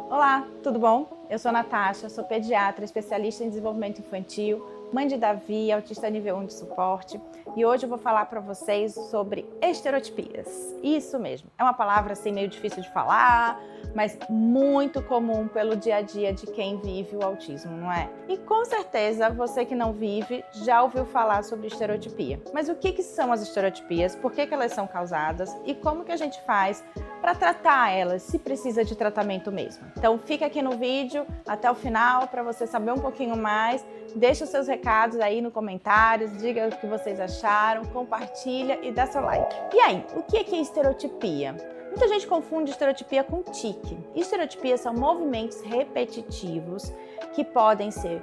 Olá, tudo bom? Eu sou Natasha, sou pediatra, especialista em desenvolvimento infantil, mãe de Davi, autista nível 1 de suporte, e hoje eu vou falar para vocês sobre estereotipias. Isso mesmo, é uma palavra assim meio difícil de falar, mas muito comum pelo dia a dia de quem vive o autismo, não é? E com certeza você que não vive já ouviu falar sobre estereotipia. Mas o que são as estereotipias, por que elas são causadas e como que a gente faz para tratar elas, se precisa de tratamento mesmo. Então fica aqui no vídeo até o final para você saber um pouquinho mais. Deixa os seus recados aí nos comentários, diga o que vocês acharam, compartilha e dá seu like. E aí, o que é estereotipia? Muita gente confunde estereotipia com tique. Estereotipias são movimentos repetitivos que podem ser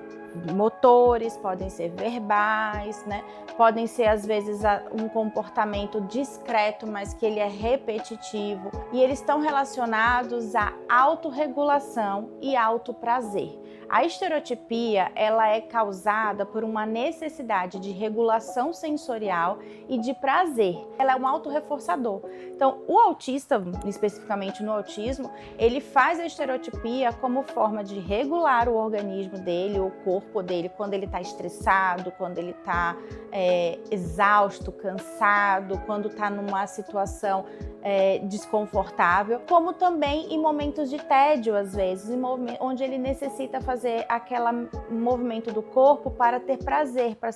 motores, podem ser verbais, né? Podem ser às vezes um comportamento discreto, mas que ele é repetitivo, e eles estão relacionados à autorregulação e autoprazer. A estereotipia, ela é causada por uma necessidade de regulação sensorial e de prazer. Ela é um autorreforçador. Então, o autista, especificamente no autismo, ele faz a estereotipia como forma de regular o organismo dele, o corpo dele, quando ele está estressado, quando ele está exausto, cansado, quando está numa situação desconfortável, como também em momentos de tédio, às vezes, onde ele necessita fazer aquele movimento do corpo para ter prazer, para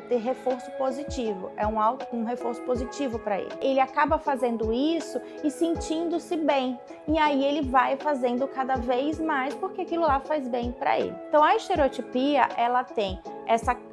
ter reforço positivo. É um reforço positivo para ele. Ele acaba fazendo isso e sentindo-se bem. E aí ele vai fazendo cada vez mais porque aquilo lá faz bem para ele. Então a estereotipia, ela tem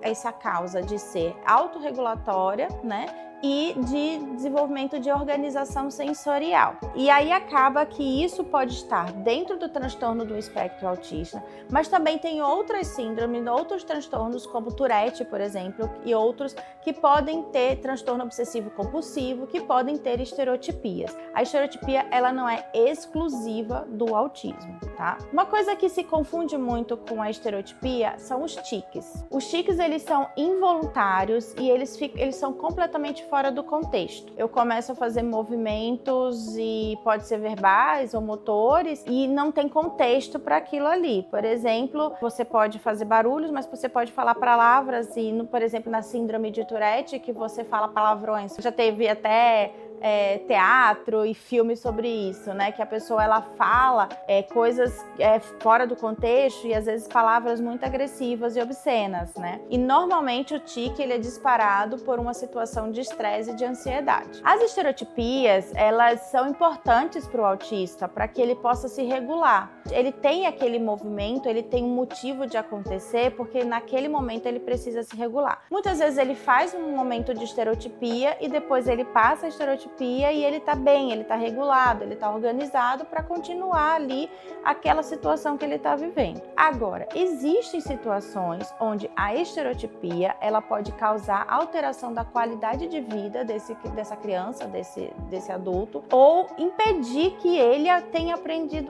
essa causa de ser autorregulatória, né? E de desenvolvimento de organização sensorial. E aí acaba que isso pode estar dentro do transtorno do espectro autista, mas também tem outras síndromes, outros transtornos como Tourette, por exemplo, e outros que podem ter transtorno obsessivo compulsivo, que podem ter estereotipias. A estereotipia, ela não é exclusiva do autismo, tá? Uma coisa que se confunde muito com a estereotipia são os tiques. Os tiques, eles são involuntários e eles são completamente fora do contexto. Eu começo a fazer movimentos e pode ser verbais ou motores e não tem contexto para aquilo ali. Por exemplo, você pode fazer barulhos, mas você pode falar palavras e, por exemplo, na síndrome de Tourette, que você fala palavrões. Já teve até teatro e filmes sobre isso, né? Que a pessoa ela fala coisas fora do contexto e às vezes palavras muito agressivas e obscenas, né? E normalmente o tique ele é disparado por uma situação de estresse e de ansiedade. As estereotipias, elas são importantes para o autista, para que ele possa se regular. Ele tem aquele movimento, ele tem um motivo de acontecer, porque naquele momento ele precisa se regular. Muitas vezes ele faz um momento de estereotipia e depois ele passa a estereotipia e ele tá bem, ele tá regulado, ele tá organizado para continuar ali aquela situação que ele tá vivendo. Agora, existem situações onde a estereotipia, ela pode causar alteração da qualidade de vida dessa criança, desse adulto, ou impedir que ele tenha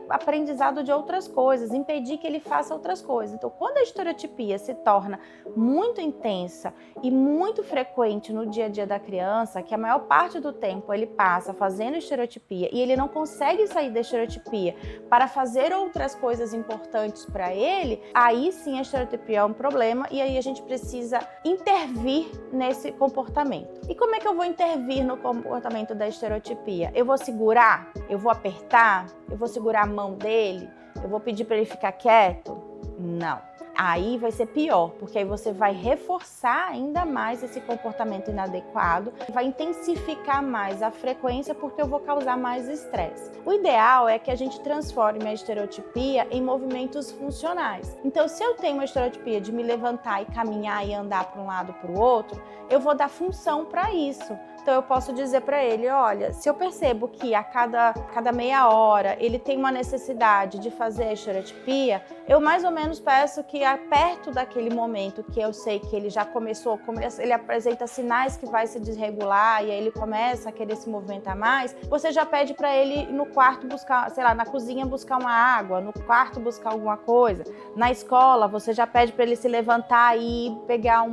aprendizado de outras coisas, impedir que ele faça outras coisas. Então, quando a estereotipia se torna muito intensa e muito frequente no dia a dia da criança, que a maior parte do tempo ele passa fazendo estereotipia e ele não consegue sair da estereotipia para fazer outras coisas importantes para ele, aí sim a estereotipia é um problema e aí a gente precisa intervir nesse comportamento. E como é que eu vou intervir no comportamento da estereotipia? Eu vou segurar? Eu vou apertar? Eu vou segurar a mão dele? Eu vou pedir para ele ficar quieto? Não. Aí vai ser pior, porque aí você vai reforçar ainda mais esse comportamento inadequado, vai intensificar mais a frequência porque eu vou causar mais estresse. O ideal é que a gente transforme a estereotipia em movimentos funcionais. Então, se eu tenho uma estereotipia de me levantar e caminhar e andar para um lado para o outro, eu vou dar função para isso. Então, eu posso dizer para ele, olha, se eu percebo que a cada meia hora ele tem uma necessidade de fazer a estereotipia, eu mais ou menos peço que perto daquele momento que eu sei que ele já começou, como ele apresenta sinais que vai se desregular e aí ele começa a querer se movimentar mais, você já pede para ele ir no quarto buscar, sei lá, na cozinha buscar uma água, no quarto buscar alguma coisa. Na escola, você já pede para ele se levantar e pegar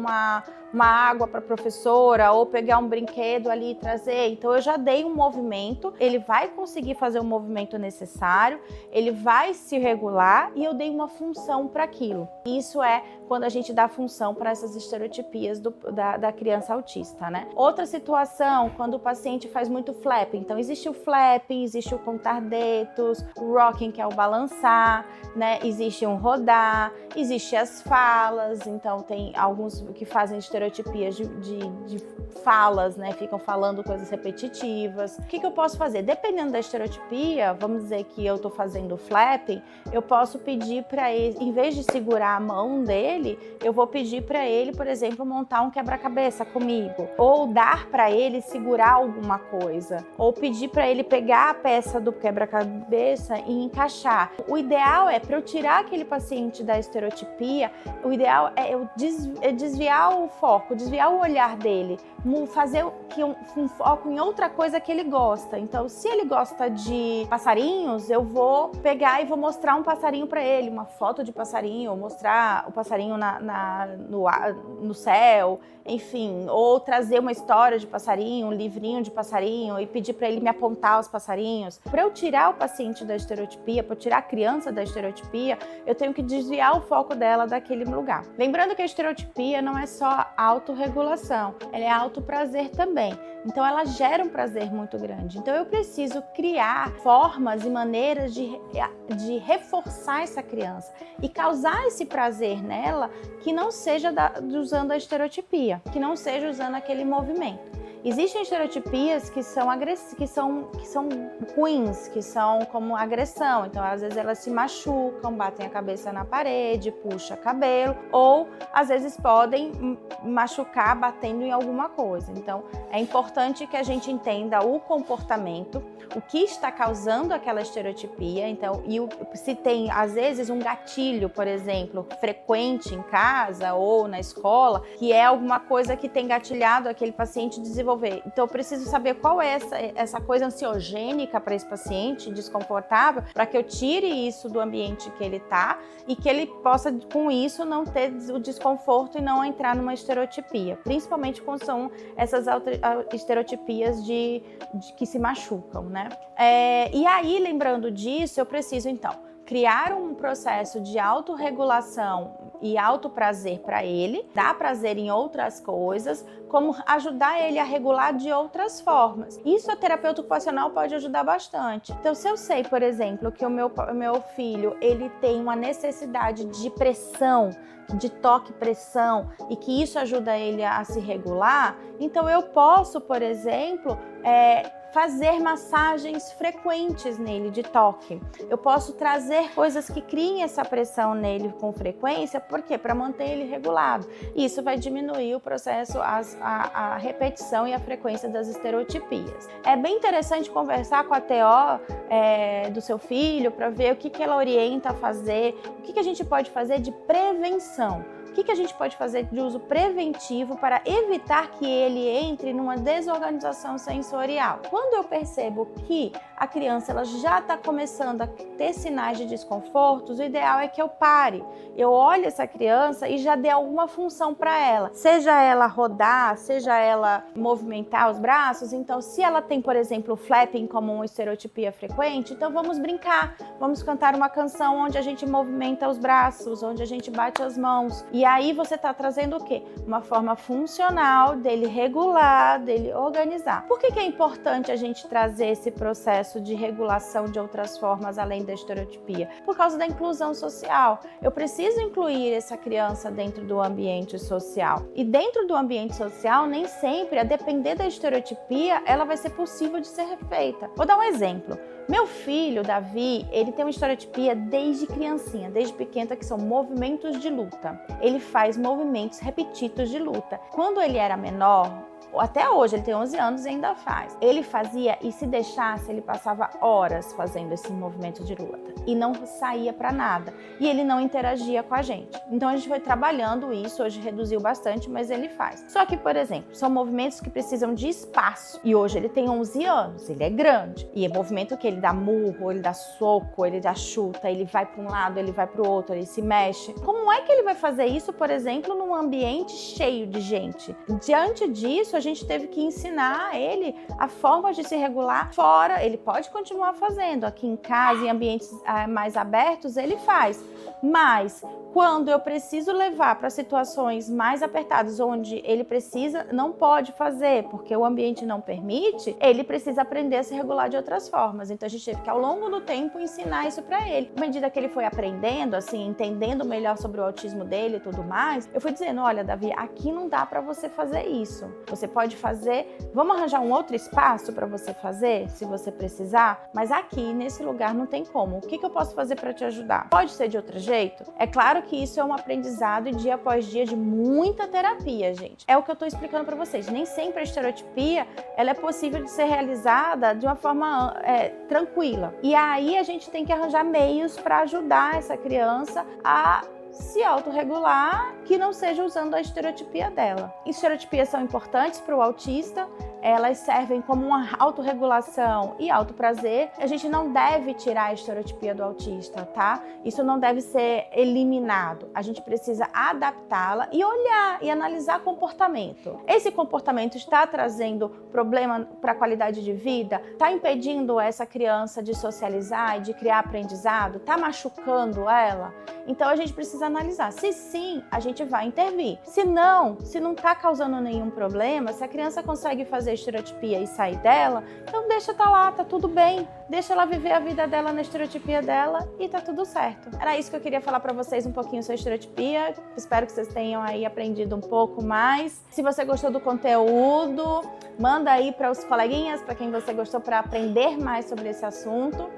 uma água para a professora ou pegar um brinquedo ali e trazer. Então eu já dei um movimento, ele vai conseguir fazer o movimento necessário, ele vai se regular e eu dei uma função para aquilo. Isso é quando a gente dá função para essas estereotipias da criança autista, né? Outra situação, quando o paciente faz muito flapping. Então existe o flapping, existe o contar dedos, o rocking, que é o balançar, né? Existe um rodar, existe as falas. Então tem alguns que fazem estereotipias de falas, né? Ficam falando coisas repetitivas. O que eu posso fazer? Dependendo da estereotipia, vamos dizer que eu tô fazendo flapping, eu posso pedir para ele, em vez de segurar a mão dele, eu vou pedir para ele, por exemplo, montar um quebra-cabeça comigo, ou dar para ele segurar alguma coisa, ou pedir para ele pegar a peça do quebra-cabeça e encaixar. O ideal é, para eu tirar aquele paciente da estereotipia, o ideal é eu desviar o foco, desviar o olhar dele, fazer um foco em outra coisa que ele gosta. Então, se ele gosta de passarinhos, eu vou pegar e vou mostrar um passarinho para ele, uma foto de passarinho, ou mostrar o passarinho no céu, enfim, ou trazer uma história de passarinho, um livrinho de passarinho e pedir para ele me apontar os passarinhos. Para eu tirar o paciente da estereotipia, para eu tirar a criança da estereotipia, eu tenho que desviar o foco dela daquele lugar. Lembrando que a estereotipia não é só autorregulação, ela é autoprazer também. Então ela gera um prazer muito grande. Então eu preciso criar formas e maneiras de reforçar essa criança e causar esse prazer nela que não seja usando a estereotipia, que não seja usando aquele movimento. Existem estereotipias que são ruins, que são como agressão. Então, às vezes elas se machucam, batem a cabeça na parede, puxam cabelo, ou às vezes podem machucar batendo em alguma coisa. Então, é importante que a gente entenda o comportamento, o que está causando aquela estereotipia. Então, se tem, às vezes, um gatilho, por exemplo, frequente em casa ou na escola, que é alguma coisa que tem gatilhado aquele paciente desenvolver. Então, eu preciso saber qual é essa coisa ansiogênica para esse paciente, desconfortável, para que eu tire isso do ambiente que ele está e que ele possa, com isso, não ter o desconforto e não entrar numa estereotipia. Principalmente quando são essas estereotipias que se machucam, né? E aí, lembrando disso, eu preciso, então, criar um processo de autorregulação e autoprazer para ele, dar prazer em outras coisas, como ajudar ele a regular de outras formas. Isso a terapeuta ocupacional pode ajudar bastante. Então, se eu sei, por exemplo, que o meu filho ele tem uma necessidade de pressão, de toque e pressão, e que isso ajuda ele a se regular, então eu posso, por exemplo, fazer massagens frequentes nele de toque. Eu posso trazer coisas que criem essa pressão nele com frequência, por quê? Para manter ele regulado. Isso vai diminuir o processo, a repetição e a frequência das estereotipias. É bem interessante conversar com a TO do seu filho para ver o que ela orienta a fazer, o que a gente pode fazer de prevenção. O que a gente pode fazer de uso preventivo para evitar que ele entre numa desorganização sensorial? Quando eu percebo que a criança ela já está começando a ter sinais de desconforto, o ideal é que eu pare. Eu olhe essa criança e já dê alguma função para ela. Seja ela rodar, seja ela movimentar os braços. Então, se ela tem, por exemplo, o flapping como uma estereotipia frequente, então vamos brincar. Vamos cantar uma canção onde a gente movimenta os braços, onde a gente bate as mãos. E aí você está trazendo o quê? Uma forma funcional dele regular, dele organizar. Por que é importante a gente trazer esse processo de regulação de outras formas além da estereotipia? Por causa da inclusão social. Eu preciso incluir essa criança dentro do ambiente social. E dentro do ambiente social, nem sempre, a depender da estereotipia, ela vai ser possível de ser feita. Vou dar um exemplo. Meu filho, Davi, ele tem uma estereotipia desde criancinha, desde pequena, que são movimentos de luta. Ele faz movimentos repetidos de luta. Quando ele era menor, Até hoje, ele tem 11 anos e ainda faz. Ele fazia e se deixasse, ele passava horas fazendo esse movimento de luta e não saía para nada. E ele não interagia com a gente. Então a gente foi trabalhando isso, hoje reduziu bastante, mas ele faz. Só que, por exemplo, são movimentos que precisam de espaço. E hoje ele tem 11 anos, ele é grande. E é movimento que ele dá murro, ele dá soco, ele dá chuta, ele vai para um lado, ele vai para o outro, ele se mexe. Como é que ele vai fazer isso, por exemplo, num ambiente cheio de gente? Diante disso, a gente teve que ensinar a ele a forma de se regular fora. Ele pode continuar fazendo aqui em casa, em ambientes mais abertos, ele faz. Mas quando eu preciso levar para situações mais apertadas, onde ele não pode fazer, porque o ambiente não permite, ele precisa aprender a se regular de outras formas. Então a gente teve que, ao longo do tempo, ensinar isso para ele. À medida que ele foi aprendendo, assim, entendendo melhor sobre o autismo dele e tudo mais, eu fui dizendo, olha, Davi, aqui não dá para você fazer isso. Você pode fazer, vamos arranjar um outro espaço para você fazer, se você precisar, mas aqui, nesse lugar, não tem como. O que eu posso fazer para te ajudar? Pode ser de outro jeito? É claro que isso é um aprendizado dia após dia de muita terapia, gente. É o que eu tô explicando para vocês. Nem sempre a estereotipia, ela é possível de ser realizada de uma forma tranquila. E aí a gente tem que arranjar meios para ajudar essa criança a se autorregular, que não seja usando a estereotipia dela. Estereotipias são importantes para o autista, elas servem como uma autorregulação e autoprazer. A gente não deve tirar a estereotipia do autista, tá? Isso não deve ser eliminado. A gente precisa adaptá-la e olhar e analisar comportamento. Esse comportamento está trazendo problema para a qualidade de vida? Está impedindo essa criança de socializar e de criar aprendizado? Está machucando ela? Então a gente precisa analisar. Se sim, a gente vai intervir. Se não está causando nenhum problema, se a criança consegue fazer estereotipia e sair dela, então deixa tá lá, tá tudo bem. Deixa ela viver a vida dela na estereotipia dela e tá tudo certo. Era isso que eu queria falar pra vocês um pouquinho sobre estereotipia. Espero que vocês tenham aí aprendido um pouco mais. Se você gostou do conteúdo, manda aí para os coleguinhas, para quem você gostou, para aprender mais sobre esse assunto.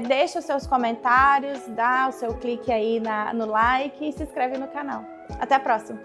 Deixa os seus comentários, dá o seu clique aí no like e se inscreve no canal. Até a próxima!